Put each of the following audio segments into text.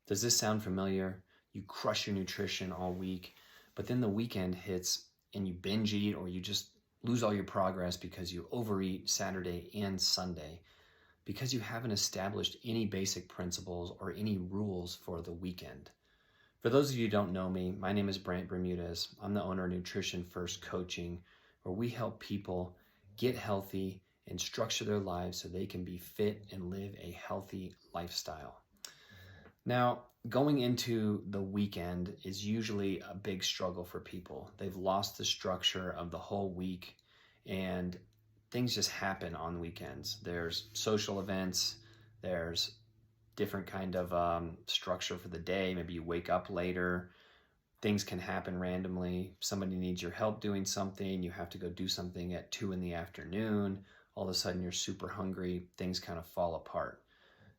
Does this sound familiar? You crush your nutrition all week, but then the weekend hits and you binge eat, or you just lose all your progress because you overeat Saturday and Sunday because you haven't established any basic principles or any rules for the weekend. For those of you who don't know me, my name is Brant Bermudez. I'm the owner of Nutrition First Coaching, where we help people get healthy and structure their lives so they can be fit and live a healthy lifestyle. Now, going into the weekend is usually a big struggle for people. They've lost the structure of the whole week, and things just happen on weekends. There's social events, there's different kind of structure for the day. Maybe you wake up later, things can happen randomly. Somebody needs your help doing something, you have to go do something at 2 p.m. All of a sudden you're super hungry, things kind of fall apart.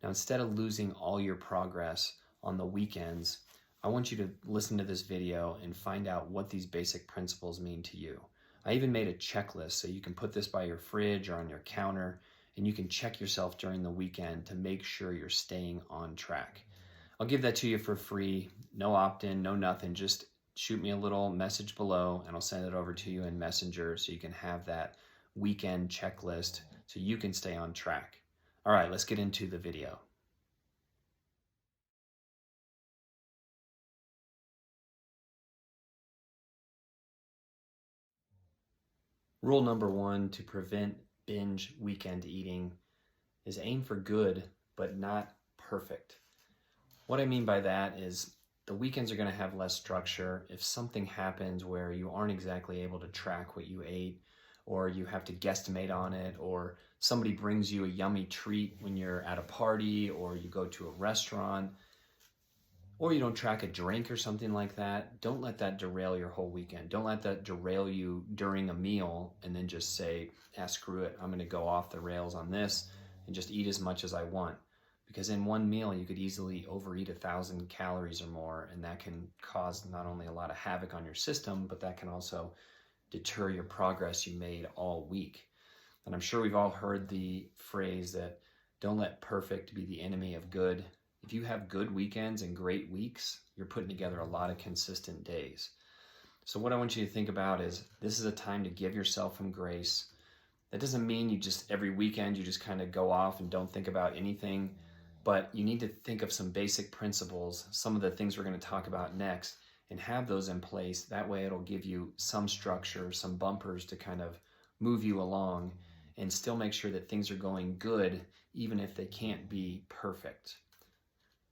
Now, instead of losing all your progress on the weekends, I want you to listen to this video and find out what these basic principles mean to you. I even made a checklist so you can put this by your fridge or on your counter, and you can check yourself during the weekend to make sure you're staying on track. I'll give that to you for free, no opt-in, no nothing. Just shoot me a little message below and I'll send it over to you in Messenger so you can have that weekend checklist so you can stay on track. All right, let's get into the video. Rule number 1 to prevent binge weekend eating is aim for good, but not perfect. What I mean by that is the weekends are going to have less structure. If something happens where you aren't exactly able to track what you ate, or you have to guesstimate on it, or somebody brings you a yummy treat when you're at a party, or you go to a restaurant, or you don't track a drink or something like that, don't let that derail your whole weekend. Don't let that derail you during a meal and then just say, screw it, I'm going to go off the rails on this and just eat as much as I want. Because in one meal, you could easily overeat 1,000 calories or more, and that can cause not only a lot of havoc on your system, but that can also deter your progress you made all week. And I'm sure we've all heard the phrase that don't let perfect be the enemy of good. If you have good weekends and great weeks, you're putting together a lot of consistent days. So what I want you to think about is this is a time to give yourself some grace. That doesn't mean you just every weekend you just kind of go off and don't think about anything, but you need to think of some basic principles, some of the things we're going to talk about next, and have those in place. That way it'll give you some structure, some bumpers to kind of move you along and still make sure that things are going good, even if they can't be perfect.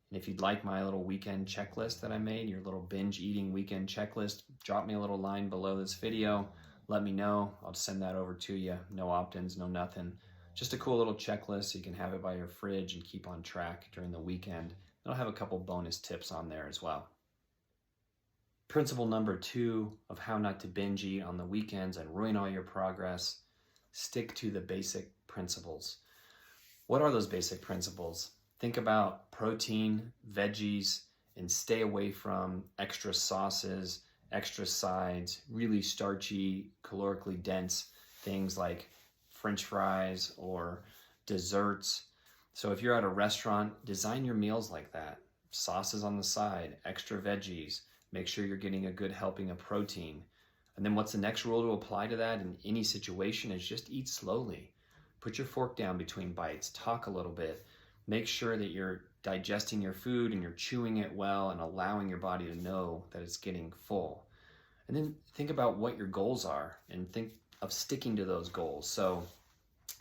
And if you'd like my little weekend checklist that I made, your little binge eating weekend checklist, drop me a little line below this video. Let me know. I'll send that over to you. No opt-ins, no nothing. Just a cool little checklist so you can have it by your fridge and keep on track during the weekend. I'll have a couple bonus tips on there as well. Principle number 2 of how not to binge eat on the weekends and ruin all your progress: stick to the basic principles. What are those basic principles? Think about protein, veggies, and stay away from extra sauces, extra sides, really starchy, calorically dense things like French fries or desserts. So if you're at a restaurant, design your meals like that. Sauces on the side, extra veggies, make sure you're getting a good helping of protein. And then what's the next rule to apply to that in any situation is just eat slowly. Put your fork down between bites, talk a little bit. Make sure that you're digesting your food and you're chewing it well and allowing your body to know that it's getting full. And then think about what your goals are and think of sticking to those goals. So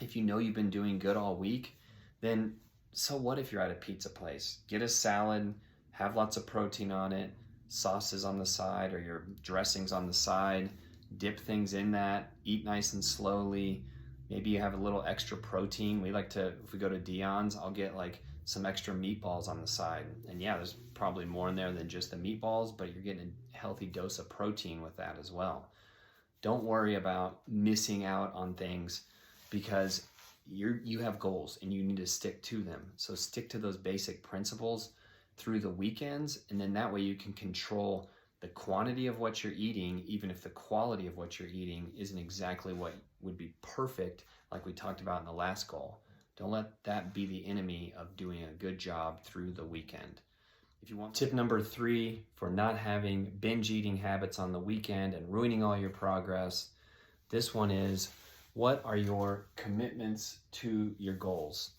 if you know you've been doing good all week, then so what if you're at a pizza place? Get a salad, have lots of protein on it, sauces on the side or your dressings on the side, dip things in that, eat nice and slowly. Maybe you have a little extra protein. We like to, if we go to Dion's, I'll get like some extra meatballs on the side. And yeah, there's probably more in there than just the meatballs, but you're getting a healthy dose of protein with that as well. Don't worry about missing out on things because you have goals and you need to stick to them. So stick to those basic principles through the weekends, and then that way you can control the quantity of what you're eating, even if the quality of what you're eating isn't exactly what would be perfect, like we talked about in the last goal. Don't let that be the enemy of doing a good job through the weekend. Tip number 3 for not having binge eating habits on the weekend and ruining all your progress. This one is, what are your commitments to your goals?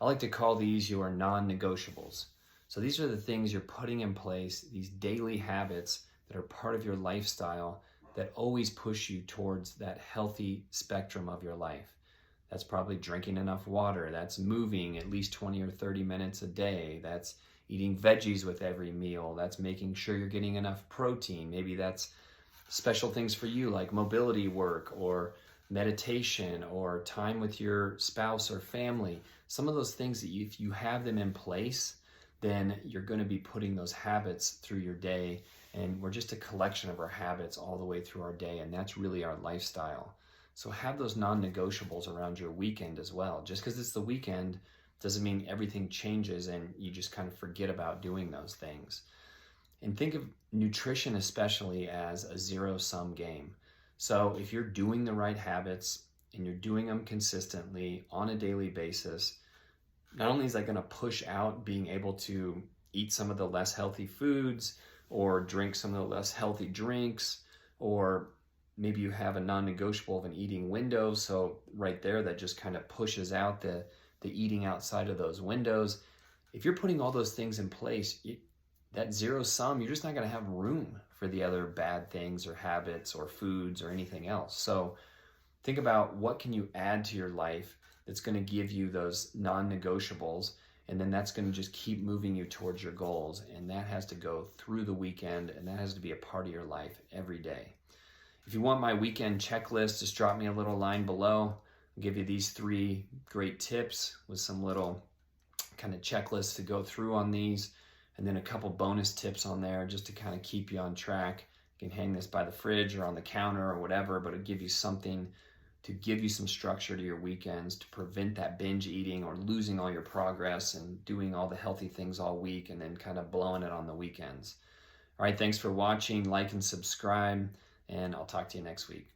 I like to call these your non-negotiables. So these are the things you're putting in place, these daily habits that are part of your lifestyle that always push you towards that healthy spectrum of your life. That's probably drinking enough water. That's moving at least 20 or 30 minutes a day. That's eating veggies with every meal. That's making sure you're getting enough protein. Maybe that's special things for you like mobility work or meditation or time with your spouse or family. Some of those things that if you have them in place, then you're going to be putting those habits through your day. And we're just a collection of our habits all the way through our day. And that's really our lifestyle. So have those non-negotiables around your weekend as well. Just because it's the weekend doesn't mean everything changes and you just kind of forget about doing those things. And think of nutrition especially as a zero-sum game. So if you're doing the right habits and you're doing them consistently on a daily basis, not only is that going to push out being able to eat some of the less healthy foods or drink some of the less healthy drinks, or maybe you have a non-negotiable of an eating window. So right there, that just kind of pushes out the eating outside of those windows. If you're putting all those things in place, that zero sum, you're just not going to have room for the other bad things or habits or foods or anything else. So think about what can you add to your life that's going to give you those non-negotiables, and then that's going to just keep moving you towards your goals. And that has to go through the weekend, and that has to be a part of your life every day. If you want my weekend checklist, just drop me a little line below. I'll give you these 3 great tips with some little kind of checklists to go through on these, and then a couple bonus tips on there just to kind of keep you on track. You can hang this by the fridge or on the counter or whatever, but it'll give you something to give you some structure to your weekends to prevent that binge eating or losing all your progress and doing all the healthy things all week and then kind of blowing it on the weekends. All right, thanks for watching. Like and subscribe, and I'll talk to you next week.